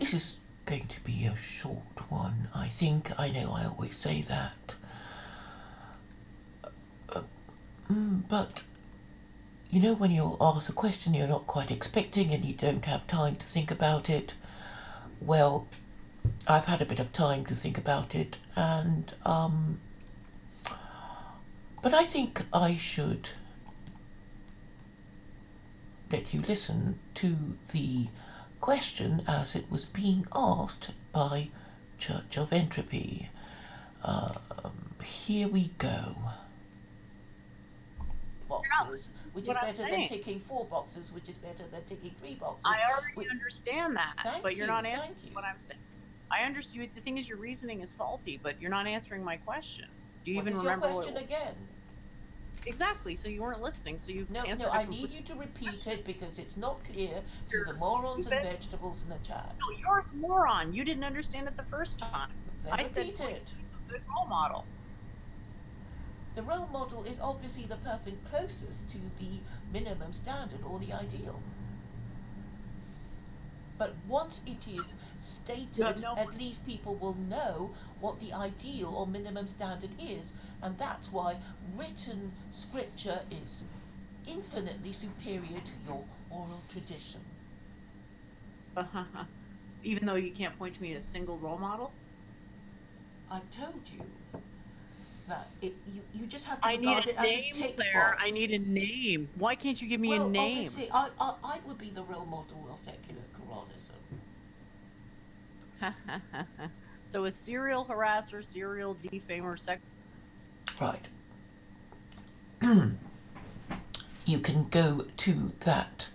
This is going to be a short one, I think. I know I always say that. But, you know, when you're asked a question you're not quite expecting and you don't have time to think about it, well, I've had a bit of time to think about it, and, but I think I should let you listen to the question as it was being asked by Church of Entropy. Here we go. Boxes, which is better than ticking 4 boxes, which is better than ticking 3 boxes. I already understand that, but you're not answering what I'm saying. I understand. The thing is, your reasoning is faulty, but you're not answering my question. Do you even remember your question again? Exactly. So you weren't listening. So you've answered. No, I need you to repeat it because it's not clear to the morons and vegetables in the chat. No, you're a moron. You didn't understand it the first time. Then repeat it. The role model. The role model is obviously the person closest to the minimum standard or the ideal. But once it is stated, at least people will know what the ideal or minimum standard is, and that's why written scripture is infinitely superior to your oral tradition. Even though you can't point to me as a single role model? I've told you that you just have to regard it as a tick box. I need a name. Why can't you give me a name? Obviously, I would be the role model of secular Quranism. So a serial harasser, serial defamer, Right. You can go to that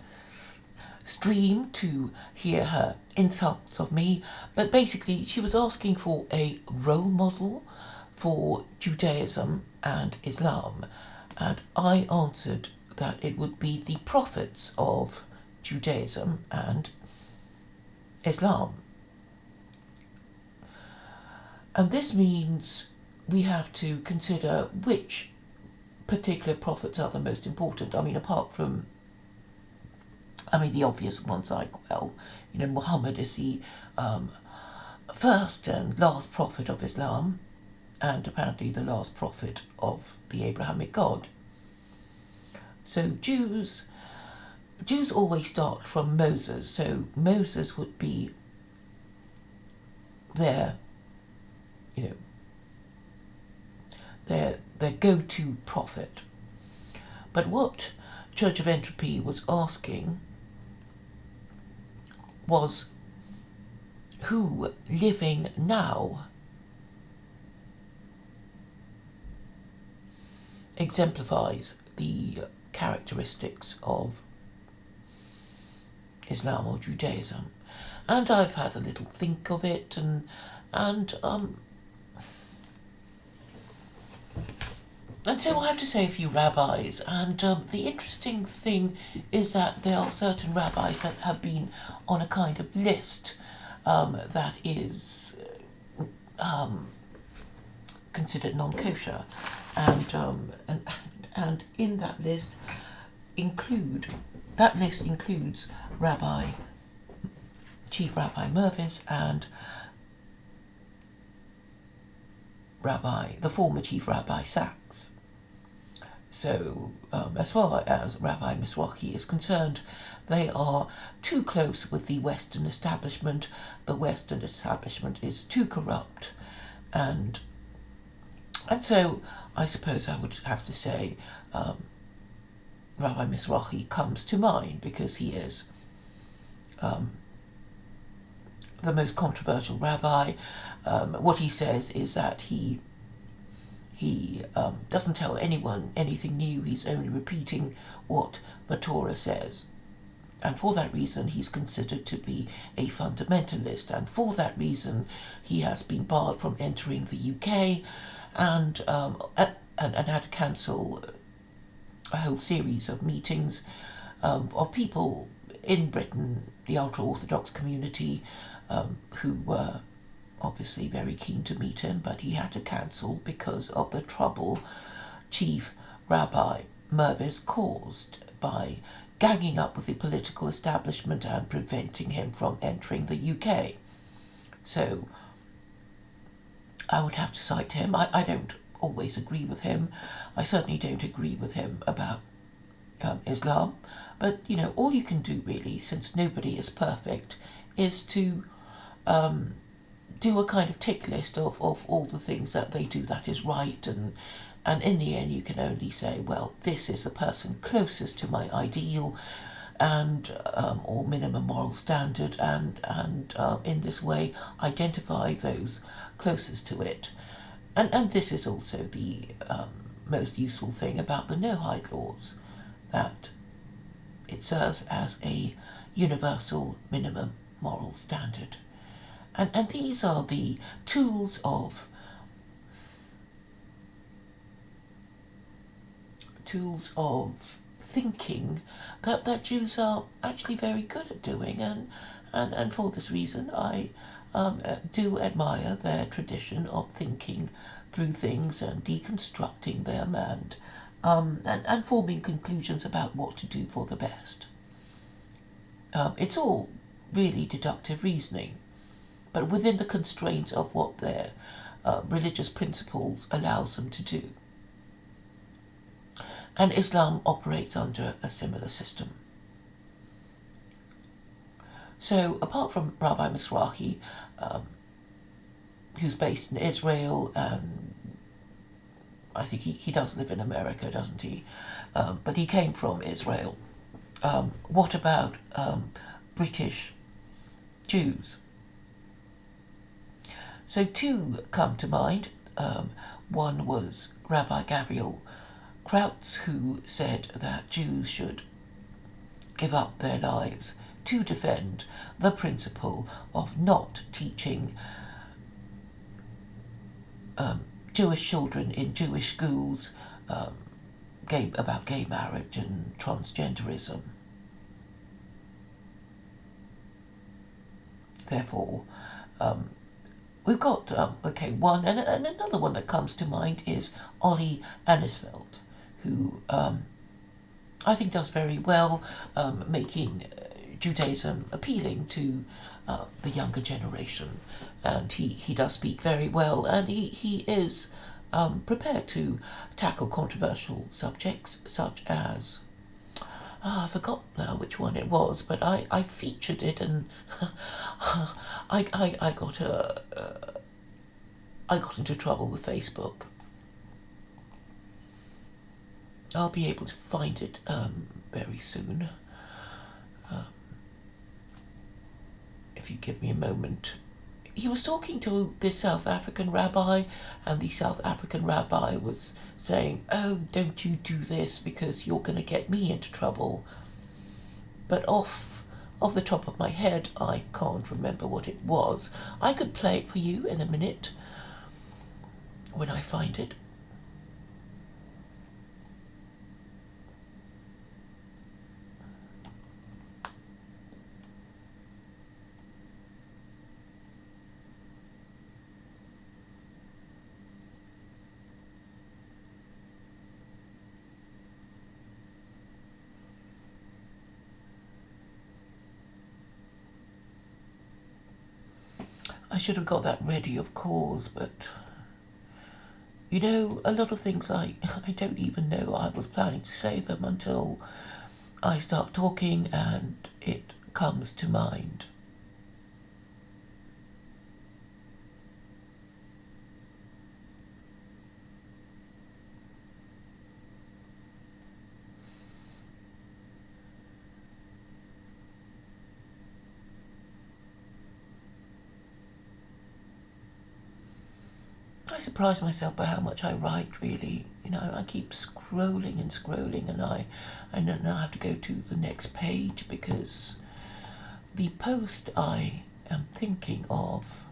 stream to hear her insults of me, but basically she was asking for a role model for Judaism and Islam, and I answered that it would be the prophets of Judaism and Islam. And this means we have to consider which particular prophets are the most important. I mean, apart from, the obvious ones like, Muhammad is the first and last prophet of Islam, and apparently the last prophet of the Abrahamic God. So Jews always start from Moses, so Moses would be their go-to prophet. But what Church of Entropy was asking was who living now exemplifies the characteristics of Islam or Judaism. And I've had a little think of it, and so I have to say a few rabbis, and the interesting thing is that there are certain rabbis that have been on a kind of list that is considered non-kosher, and in that list includes Chief Rabbi Mervis and the former Chief Rabbi Sachs. So, as far as Rabbi Mizrachi is concerned, they are too close with the Western establishment. The Western establishment is too corrupt, and so I suppose I would have to say Rabbi Mizrachi comes to mind because he is the most controversial rabbi. What he says is that he doesn't tell anyone anything new. He's only repeating what the Torah says. And for that reason, he's considered to be a fundamentalist. And for that reason, he has been barred from entering the UK and had to cancel a whole series of meetings of people in Britain, the ultra-Orthodox community, who were obviously very keen to meet him, but he had to cancel because of the trouble Chief Rabbi Mervis caused by ganging up with the political establishment and preventing him from entering the UK. So I would have to cite him. I don't always agree with him. I certainly don't agree with him about Islam. But, all you can do really, since nobody is perfect, is to do a kind of tick list of all the things that they do that is right, and in the end you can only say, well, this is the person closest to my ideal and or minimum moral standard, and in this way identify those closest to it. And this is also the most useful thing about the no-hide laws, that it serves as a universal minimum moral standard. And these are the tools of thinking that Jews are actually very good at doing, and for this reason I do admire their tradition of thinking through things and deconstructing them and forming conclusions about what to do for the best. It's all really deductive reasoning, but within the constraints of what their religious principles allows them to do. And Islam operates under a similar system. So, apart from Rabbi Mizrachi, who's based in Israel, and I think he does live in America, doesn't he? But he came from Israel. What about British Jews? So two come to mind. One was Rabbi Gavriel Krausz, who said that Jews should give up their lives to defend the principle of not teaching Jewish children in Jewish schools about gay marriage and transgenderism. Therefore, we've got, one, and another one that comes to mind is Ollie Anisfeld, who I think does very well making Judaism appealing to the younger generation. And he does speak very well, and he is prepared to tackle controversial subjects such as, I forgot now which one it was, but I featured it, and I got into trouble with Facebook. I'll be able to find it very soon. If you give me a moment. He was talking to this South African rabbi, and the South African rabbi was saying, "Oh, don't you do this because you're going to get me into trouble." But off the top of my head, I can't remember what it was. I could play it for you in a minute when I find it. I should have got that ready, of course, but a lot of things I don't even know I was planning to say them until I start talking and it comes to mind. I surprise myself by how much I write, really. I keep scrolling and scrolling, and I now have to go to the next page because the post I am thinking of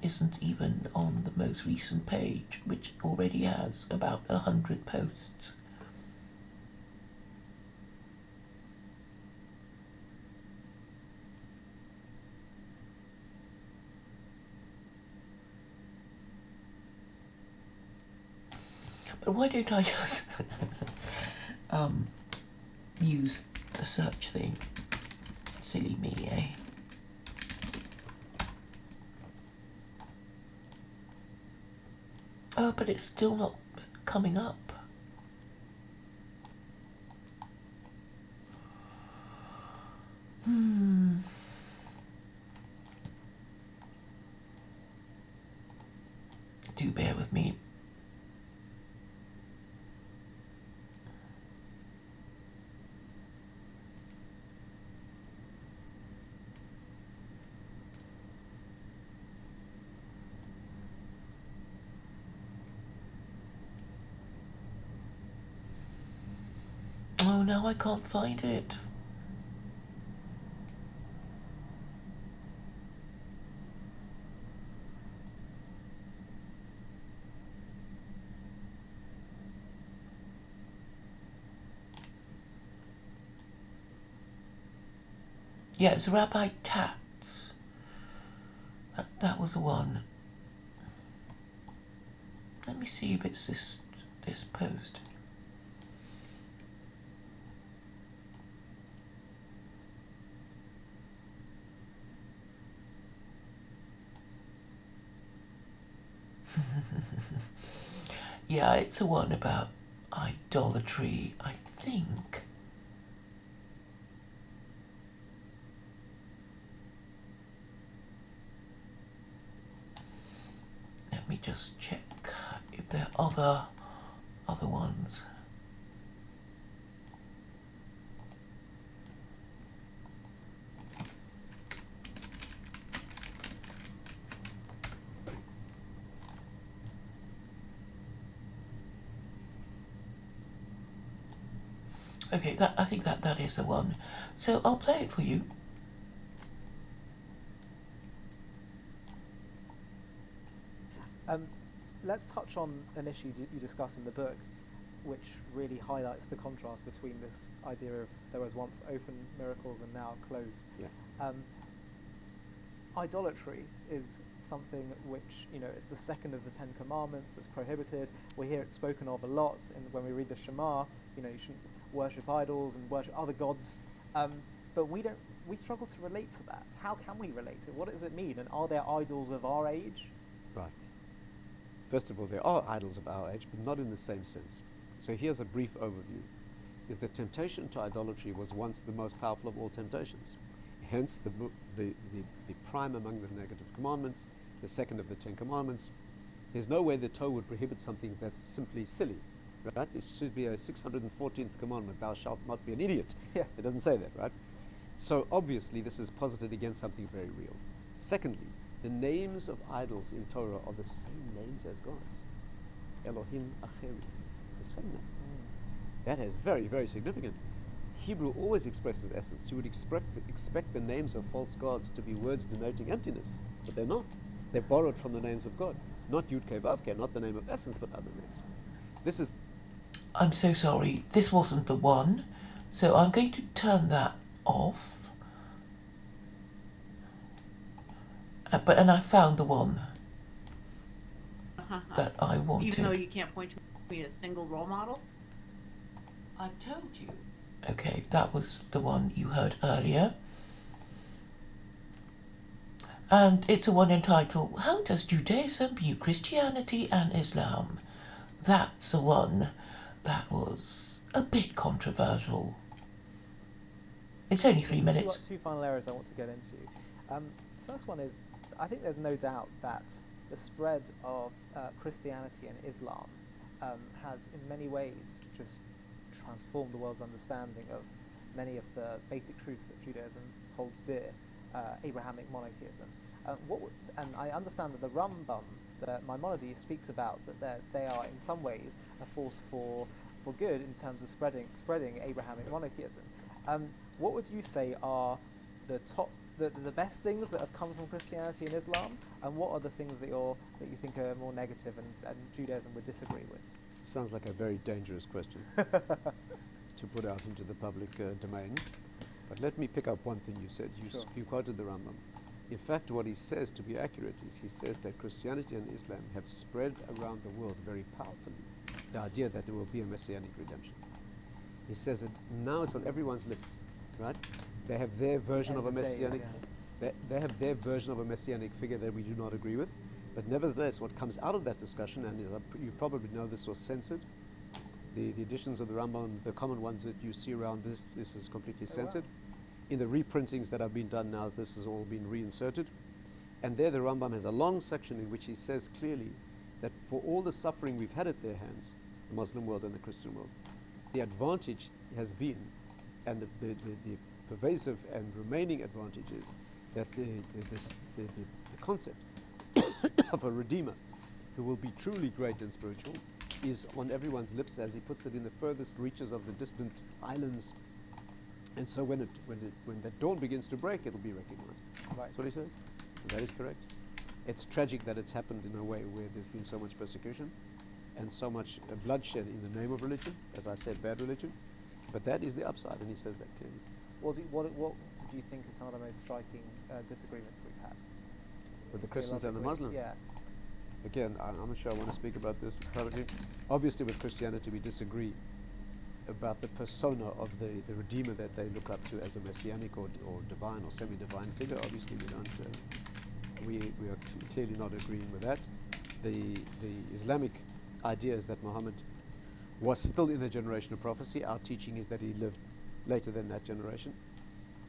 isn't even on the most recent page, which already has about 100 posts. But why don't I just use the search thing? Silly me, eh? Oh, but it's still not coming up. Do bear with me. Oh, now I can't find it. Yeah, it's Rabbi Tats. That was the one. Let me see if it's this post. Yeah, it's the one about idolatry, I think. Let me just check if there are other ones. Okay, I think that is the one. So I'll play it for you. Let's touch on an issue you discuss in the book, which really highlights the contrast between this idea of there was once open miracles and now closed. Yeah. Idolatry is something which, it's the second of the Ten Commandments that's prohibited. We hear it spoken of a lot when we read the Shema. You shouldn't worship idols and worship other gods. But we struggle to relate to that. How can we relate to it? What does it mean? And are there idols of our age? Right. First of all, there are idols of our age, but not in the same sense. So here's a brief overview. Is the temptation to idolatry was once the most powerful of all temptations. Hence the prime among the negative commandments, the second of the Ten Commandments. There's no way the Torah would prohibit something that's simply silly. Right? It should be a 614th commandment, thou shalt not be an idiot. Yeah. It doesn't say that, right? So obviously this is posited against something very real. Secondly, the names of idols in Torah are the same names as God's. Elohim Acheri, the same name. That is very, very significant. Hebrew always expresses essence. You would expect the names of false gods to be words denoting emptiness, but they're not. They're borrowed from the names of God. Not Yud Kei Vav Kei, not the name of essence, but other names. This is... I'm so sorry, this wasn't the one, so I'm going to turn that off. And I found the one that I wanted. Even though you can't point to me a single role model? I've told you. Okay, that was the one you heard earlier. And it's the one entitled, How Does Judaism View Christianity and Islam? That's the one that was a bit controversial. It's only 3 minutes. Two final areas I want to get into. First one is, I think there's no doubt that the spread of Christianity and Islam has in many ways just transformed the world's understanding of many of the basic truths that Judaism holds dear, Abrahamic monotheism. And I understand that the Rambam, the Maimonides, speaks about that they are in some ways a force for good in terms of spreading Abrahamic monotheism. What would you say are the best things that have come from Christianity and Islam, and what are the things that you think are more negative and Judaism would disagree with? Sounds like a very dangerous question to put out into the public domain. But let me pick up one thing you said. You quoted the Rambam. In fact, what he says, to be accurate, is he says that Christianity and Islam have spread around the world very powerfully the idea that there will be a messianic redemption. He says that now it's on everyone's lips, right? They have their version of a messianic. They have their version of a messianic figure that we do not agree with, But nevertheless, what comes out of that discussion, and you probably know this was censored, the editions of the Rambam, the common ones that you see around, this is completely censored. Wow. In the reprintings that have been done now, this has all been reinserted. And there the Rambam has a long section in which he says clearly that for all the suffering we've had at their hands, the Muslim world and the Christian world, the advantage has been, and the pervasive and remaining advantage is, that the concept of a Redeemer who will be truly great and spiritual is on everyone's lips, as he puts it, in the furthest reaches of the distant islands. And so when that dawn begins to break, it'll be recognized. Right. That's what he says. And that is correct. It's tragic that it's happened in a way where there's been so much persecution and so much bloodshed in the name of religion, as I said, bad religion. But that is the upside, and he says that clearly. What do you think are some of the most striking disagreements we've had? With the Christians and the Muslims? Yeah. Again, I'm not sure I want to speak about this publicly. Obviously, with Christianity, we disagree about the persona of the Redeemer that they look up to as a messianic or divine or semi-divine figure. Obviously, we are clearly not agreeing with that. The Islamic idea is that Muhammad was still in the generation of prophecy. Our teaching is that he lived later than that generation.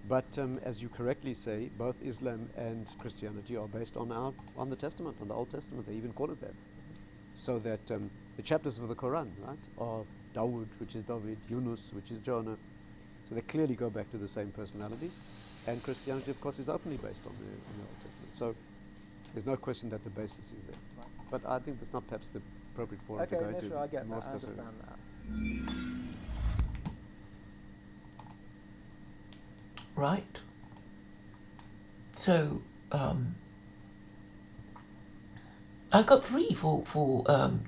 But as you correctly say, both Islam and Christianity are based on the Testament, on the Old Testament. They even call it that. So that the chapters of the Quran, right, are Dawood, which is David, Yunus, which is Jonah. So they clearly go back to the same personalities. And Christianity, of course, is openly based on the Old Testament. So there's no question that the basis is there. Right. But I think that's not perhaps the appropriate forum to go into Sure, I get more that. I specifics. understand that. Right. So, I've got three for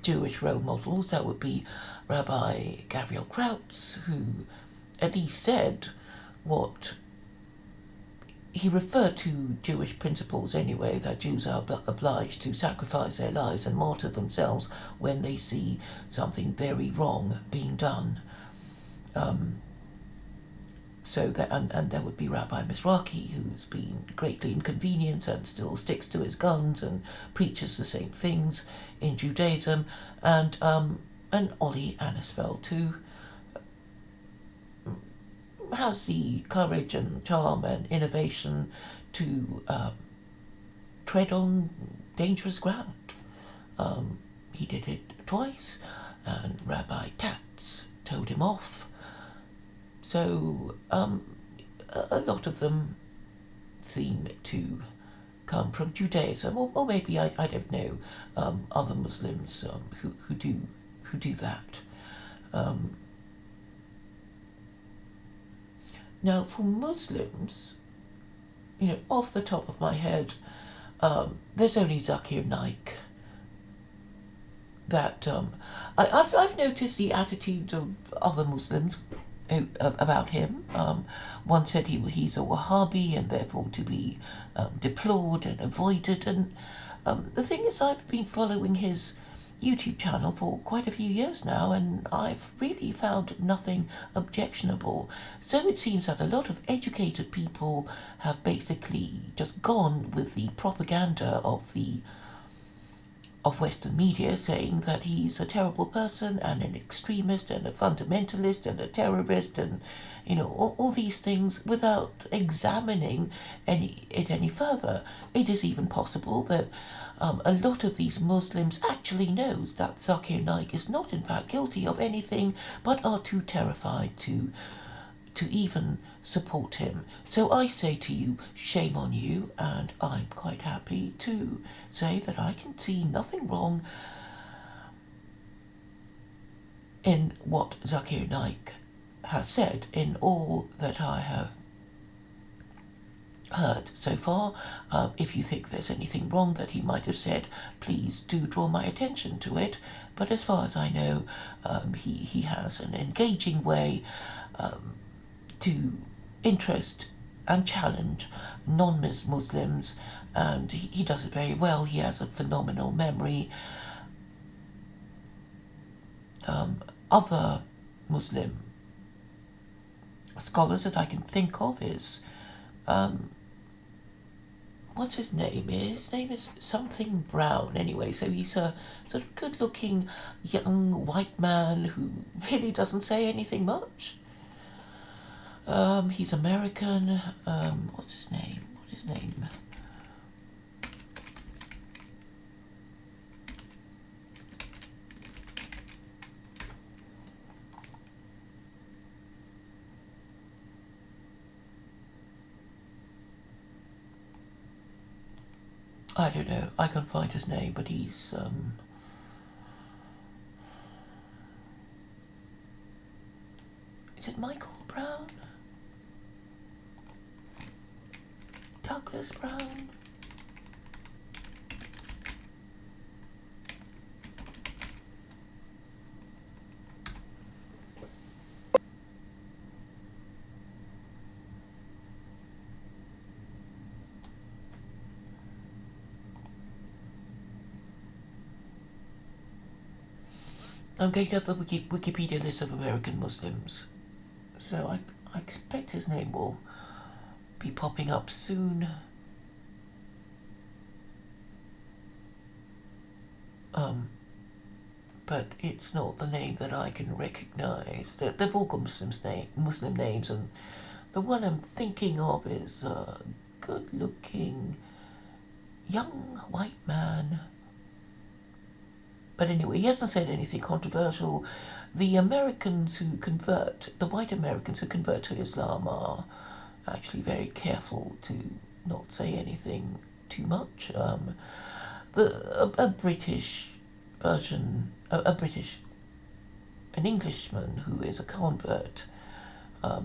Jewish role models. That would be Rabbi Gavriel Krausz, who at least said what he referred to Jewish principles anyway, that Jews are obliged to sacrifice their lives and martyr themselves when they see something very wrong being done. So that, and there would be Rabbi Mizrachi, who's been greatly inconvenienced and still sticks to his guns and preaches the same things in Judaism, and Ollie Anisfeld, who has the courage and charm and innovation to tread on dangerous ground. He did it twice, and Rabbi Tatz told him off. So a lot of them seem to come from Judaism, or maybe I don't know, other Muslims who do that. Now, for Muslims, off the top of my head, there's only Zakir Naik. That I've noticed the attitude of other Muslims about him. One said he's a Wahhabi and therefore to be deplored and avoided. And the thing is, I've been following his YouTube channel for quite a few years now, and I've really found nothing objectionable. So it seems that a lot of educated people have basically just gone with the propaganda of Western media, saying that he's a terrible person and an extremist and a fundamentalist and a terrorist and all these things without examining it any further. It is even possible that a lot of these Muslims actually knows that Zakir Naik is not in fact guilty of anything, but are too terrified to even support him. So I say to you, shame on you, and I'm quite happy to say that I can see nothing wrong in what Zakir Naik has said in all that I have heard so far. If you think there's anything wrong that he might have said, please do draw my attention to it. But as far as I know, he has an engaging way to interest and challenge non-Muslims, and he does it very well. He has a phenomenal memory. Other Muslim scholars that I can think of is what's his name? His name is something Brown anyway, so he's a sort of good-looking young white man who really doesn't say anything much. He's American. What's his name? I don't know. I can't find his name, but he's is it Michael Brown? Douglas Brown? I'm going to have the Wikipedia list of American Muslims, so I expect his name will be popping up soon. But it's not the name that I can recognise. They've all got Muslim names, and the one I'm thinking of is a good-looking young white man. But anyway, he hasn't said anything controversial. The Americans who convert, the white Americans who convert to Islam are actually very careful to not say anything too much. A British version, an Englishman who is a convert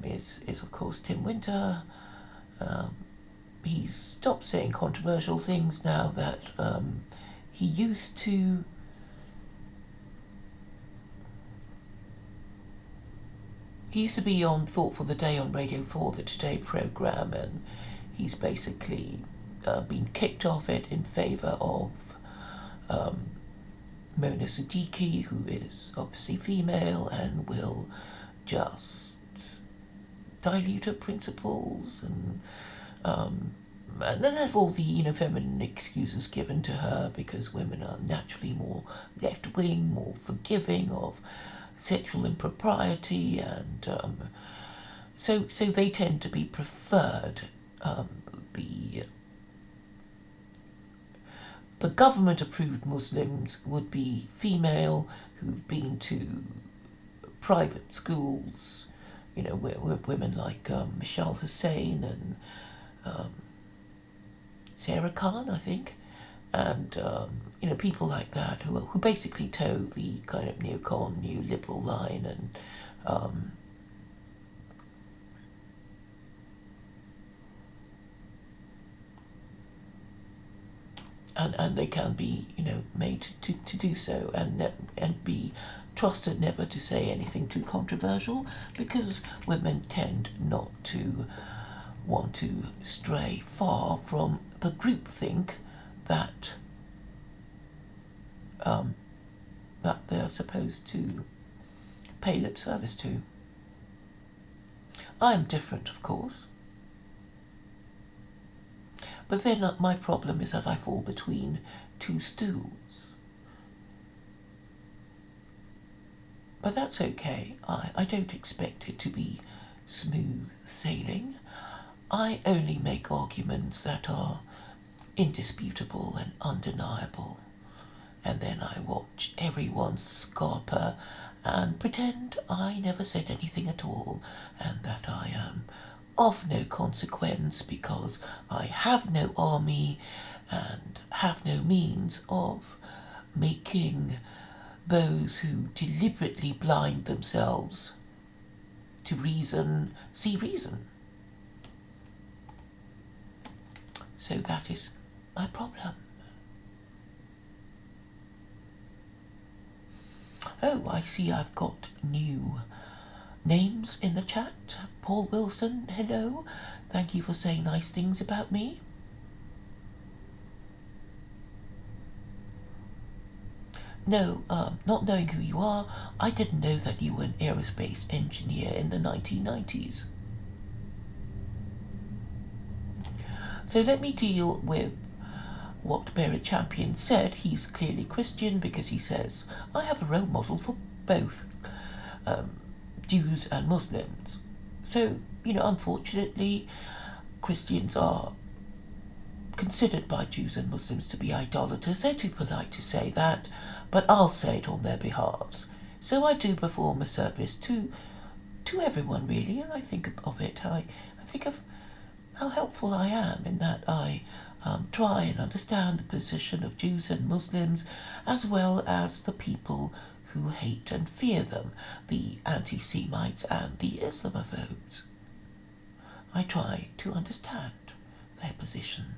is of course Tim Winter. He's stopped saying controversial things now that he used to. He used to be on Thought for the Day on Radio 4, the Today programme, and he's basically been kicked off it in favour of Mona Siddiqui, who is obviously female and will just dilute her principles and have all the feminine excuses given to her because women are naturally more left-wing, more forgiving of sexual impropriety, and so they tend to be preferred. The government-approved Muslims would be female who've been to private schools, where women like Mishal, Husain, and Sara, I think, and people like that who basically toe the kind of neocon, neoliberal line, and they can be made to do so and be trusted never to say anything too controversial, because women tend not to want to stray far from the groupthink that they're supposed to pay lip service to. I am different, of course. But then my problem is that I fall between two stools. But that's okay. I don't expect it to be smooth sailing. I only make arguments that are indisputable and undeniable. And then I watch everyone scarper and pretend I never said anything at all, and that I am of no consequence because I have no army and have no means of making those who deliberately blind themselves to reason see reason. So that is my problem. Oh, I see I've got new names in the chat. Paul Wilson, hello. Thank you for saying nice things about me. No, not knowing who you are, I didn't know that you were an aerospace engineer in the 1990s. So let me deal with what Barrett Champion said. He's clearly Christian because he says, I have a role model for both Jews and Muslims. So, unfortunately, Christians are considered by Jews and Muslims to be idolaters. They're too polite to say that, but I'll say it on their behalves. So I do perform a service to everyone, really, and I think of it. I think of how helpful I am in that I try and understand the position of Jews and Muslims, as well as the people who hate and fear them, the antisemites and the Islamophobes. I try to understand their position.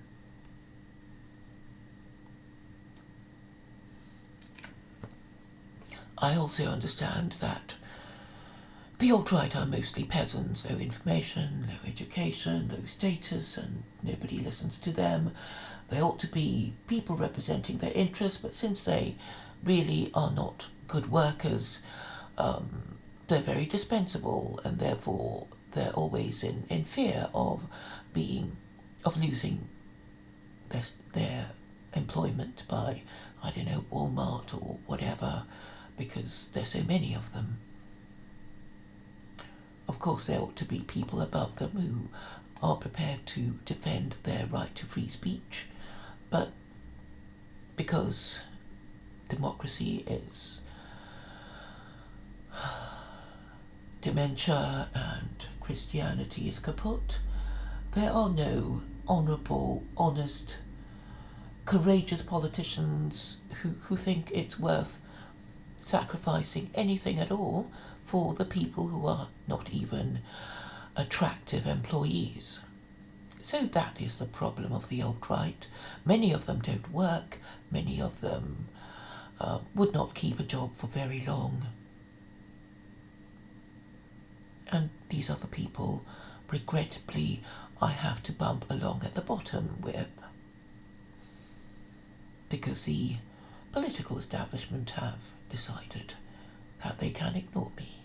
I also understand that the alt-right are mostly peasants, no information, no education, no status, and nobody listens to them. They ought to be people representing their interests, but since they really are not good workers, they're very dispensable, and therefore they're always in fear of losing their employment by, I don't know, Walmart or whatever, because there's so many of them. Of course, there ought to be people above them who are prepared to defend their right to free speech, but because democracy is dementia and Christianity is kaput, there are no honourable, honest, courageous politicians who think it's worth sacrificing anything at all for the people who are not even attractive employees. So that is the problem of the alt-right. Many of them don't work, many of them would not keep a job for very long. And these are the people, regrettably, I have to bump along at the bottom with, because the political establishment have decided that they can ignore me.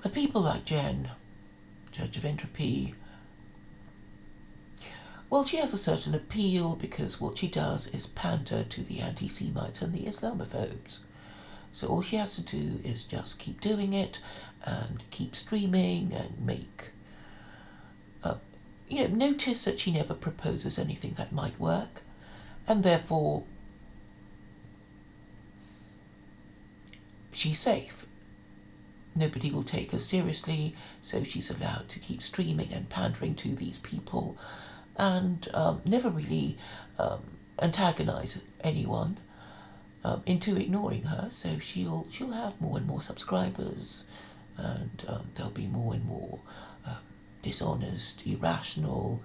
But people like Jen, Church of Entropy, well, she has a certain appeal because what she does is pander to the antisemites and the Islamophobes. So all she has to do is just keep doing it and keep streaming and make, notice that she never proposes anything that might work, and therefore she's safe. Nobody will take her seriously, so she's allowed to keep streaming and pandering to these people and never really antagonize anyone into ignoring her. So she'll have more and more subscribers, and there'll be more and more dishonest, irrational,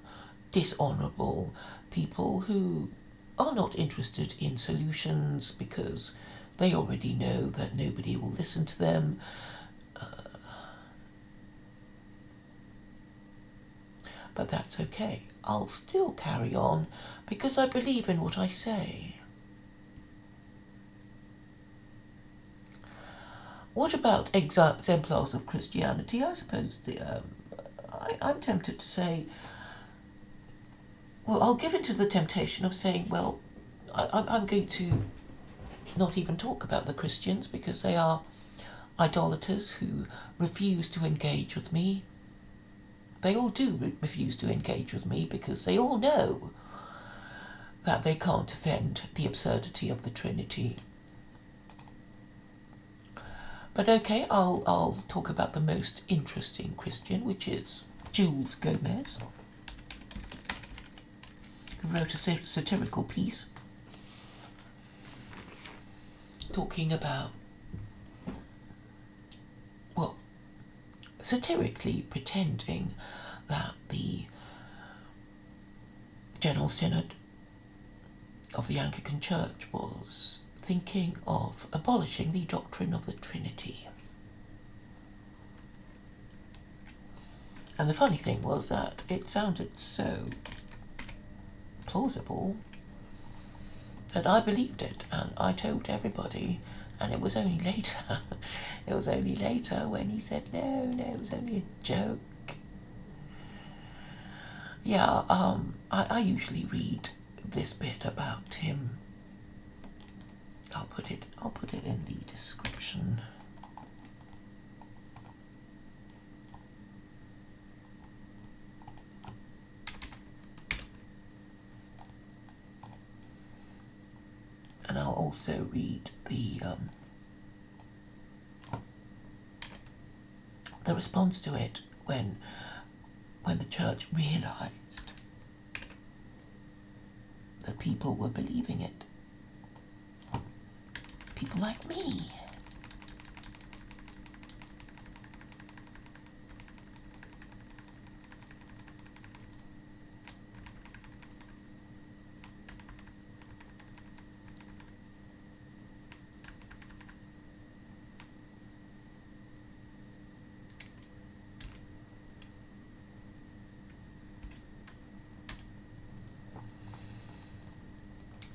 dishonourable people who are not interested in solutions because they already know that nobody will listen to them. But that's okay. I'll still carry on because I believe in what I say. What about exemplars of Christianity? I suppose I'm tempted to say, well, I'll give into the temptation of saying, well, I'm going to not even talk about the Christians because they are idolaters who refuse to engage with me. They all do refuse to engage with me because they all know that they can't defend the absurdity of the Trinity. But okay, I'll talk about the most interesting Christian, which is Jules Gomes, who wrote a satirical piece talking about, well, satirically pretending that the General Synod of the Anglican Church was thinking of abolishing the doctrine of the Trinity. And the funny thing was that it sounded so plausible that I believed it, and I told everybody, and it was only later, when he said, no, it was only a joke. yeah, I usually read this bit about him. I'll put it in the description. And I'll also read the response to it when the church realized that people were believing it. People like me.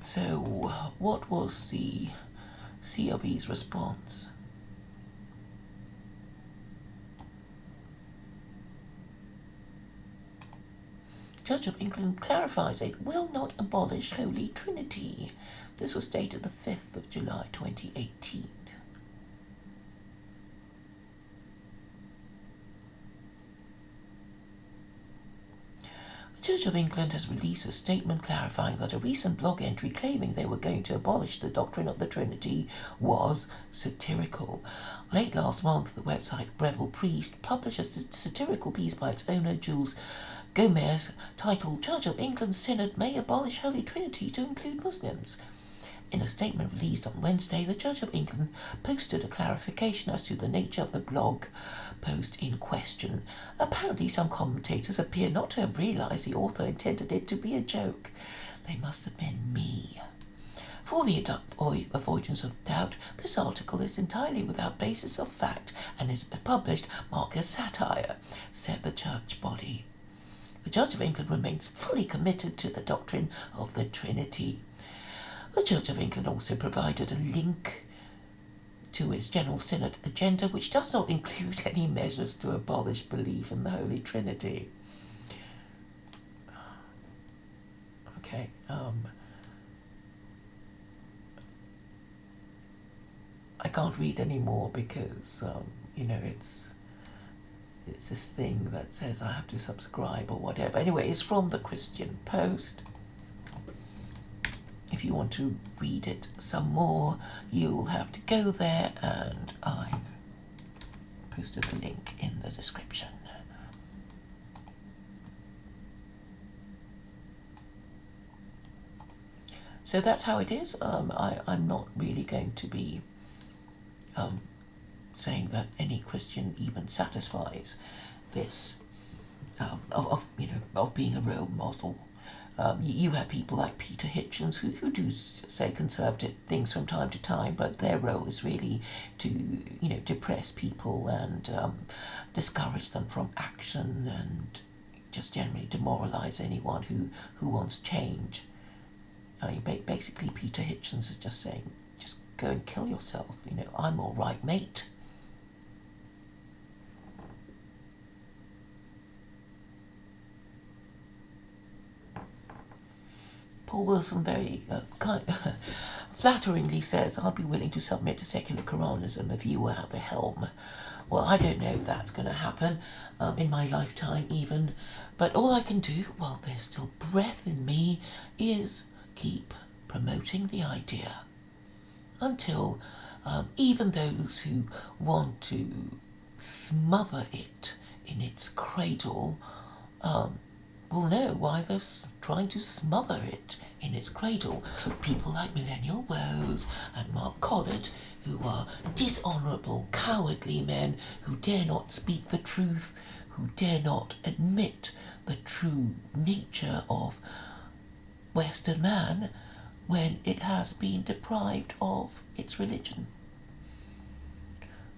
So, what was the CRV's response? Church of England clarifies it will not abolish Holy Trinity. This was dated the 5th of July 2018. The Church of England has released a statement clarifying that a recent blog entry claiming they were going to abolish the doctrine of the Trinity was satirical. Late last month, the website Rebel Priest published a satirical piece by its owner, Jules Gomes, titled Church of England Synod May Abolish Holy Trinity to Include Muslims. In a statement released on Wednesday, the Church of England posted a clarification as to the nature of the blog post in question. Apparently, some commentators appear not to have realised the author intended it to be a joke. They must have been me. For the avoidance of doubt, this article is entirely without basis of fact and is published marked as satire, said the church body. The Church of England remains fully committed to the doctrine of the Trinity. The Church of England also provided a link to its General Synod agenda, which does not include any measures to abolish belief in the Holy Trinity. Okay, I can't read anymore because, it's this thing that says I have to subscribe or whatever. Anyway, it's from the Christian Post. If you want to read it some more, you'll have to go there, and I've posted the link in the description. So that's how it is. I'm not really going to be saying that any Christian even satisfies this of being a role model. You have people like Peter Hitchens who do say conservative things from time to time, but their role is really to depress people and discourage them from action and just generally demoralise anyone who wants change. I mean, basically Peter Hitchens is just saying, just go and kill yourself. I'm all right, mate. Paul Wilson very flatteringly says, I'll be willing to submit to secular Quranism if you were at the helm. Well, I don't know if that's going to happen in my lifetime even, but all I can do while there's still breath in me is keep promoting the idea until even those who want to smother it in its cradle will know why they're trying to smother it in its cradle. People like Millennial, Woes and Mark Collett, who are dishonourable, cowardly men who dare not speak the truth, who dare not admit the true nature of Western man when it has been deprived of its religion.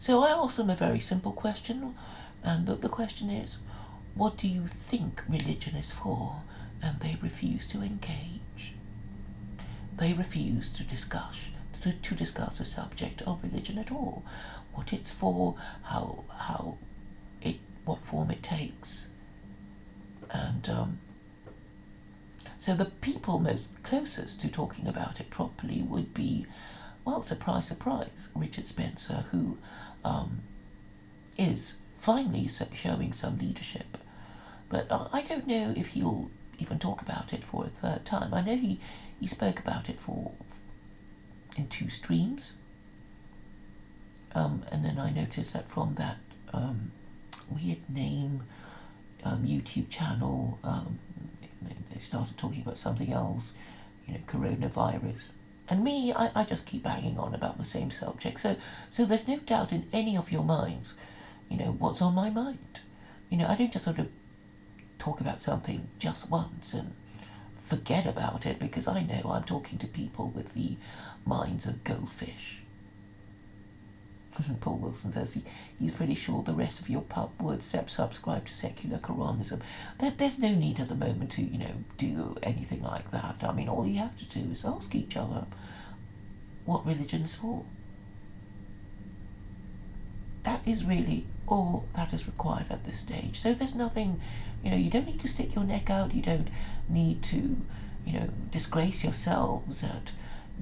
So I ask them a very simple question, and the question is, what do you think religion is for? And they refuse to engage. They refuse to discuss the subject of religion at all. What it's for, what form it takes. And So the people most closest to talking about it properly would be, well, surprise, surprise, Richard Spencer, who is finally showing some leadership. But I don't know if he'll even talk about it for a third time. I know he spoke about it in 2 streams. And then I noticed that from that weird name YouTube channel, they started talking about something else, coronavirus. And me, I just keep banging on about the same subject. So there's no doubt in any of your minds, what's on my mind. I don't just sort of talk about something just once and forget about it, because I know I'm talking to people with the minds of goldfish. Paul Wilson says he's pretty sure the rest of your pub would subscribe to secular Quranism. There's no need at the moment to, do anything like that. I mean, all you have to do is ask each other what religion is for. That is really all that is required at this stage. So there's nothing, you don't need to stick your neck out. You don't need to, disgrace yourselves at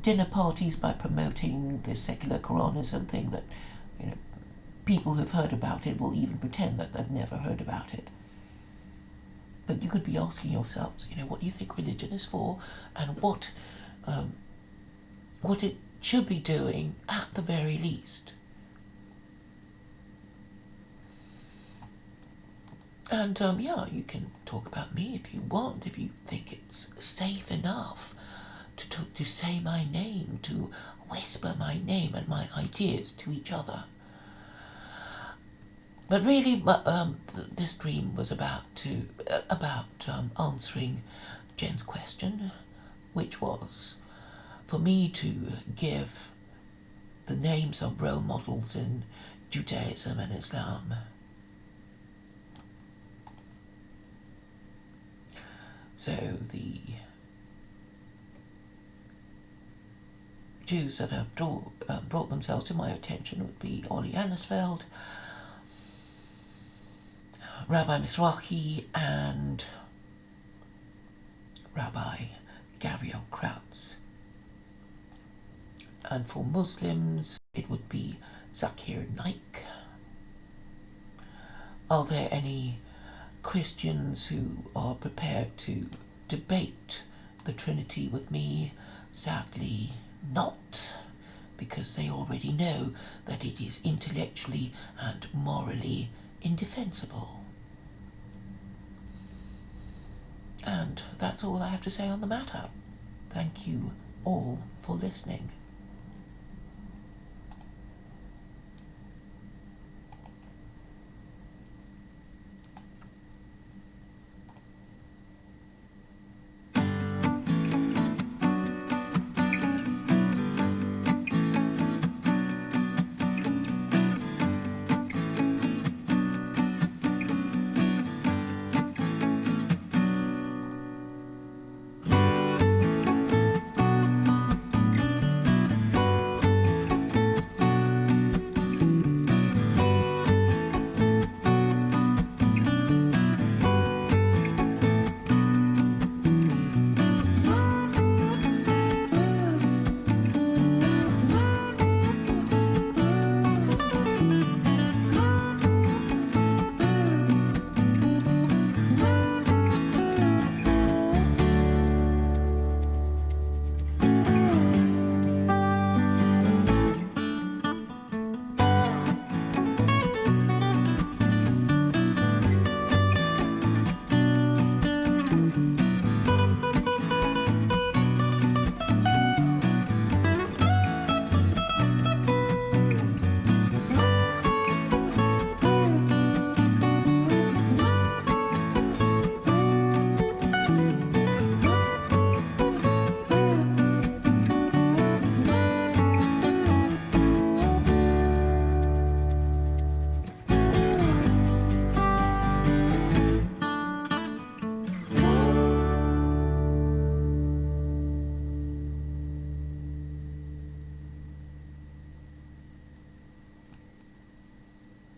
dinner parties by promoting this secular Quranism thing that, people who've heard about it will even pretend that they've never heard about it. But you could be asking yourselves, what do you think religion is for, and what it should be doing at the very least. And you can talk about me if you want, if you think it's safe enough to say my name, to whisper my name and my ideas to each other. But really, this stream was about answering Jen's question, which was for me to give the names of role models in Judaism and Islam. So the Jews that have brought themselves to my attention would be Ollie Anisfeld, Rabbi Mizrachi, and Rabbi Gavriel Krausz. And for Muslims, it would be Zakir Naik. Are there any Christians who are prepared to debate the Trinity with me? Sadly, not, because they already know that it is intellectually and morally indefensible. And that's all I have to say on the matter. Thank you all for listening.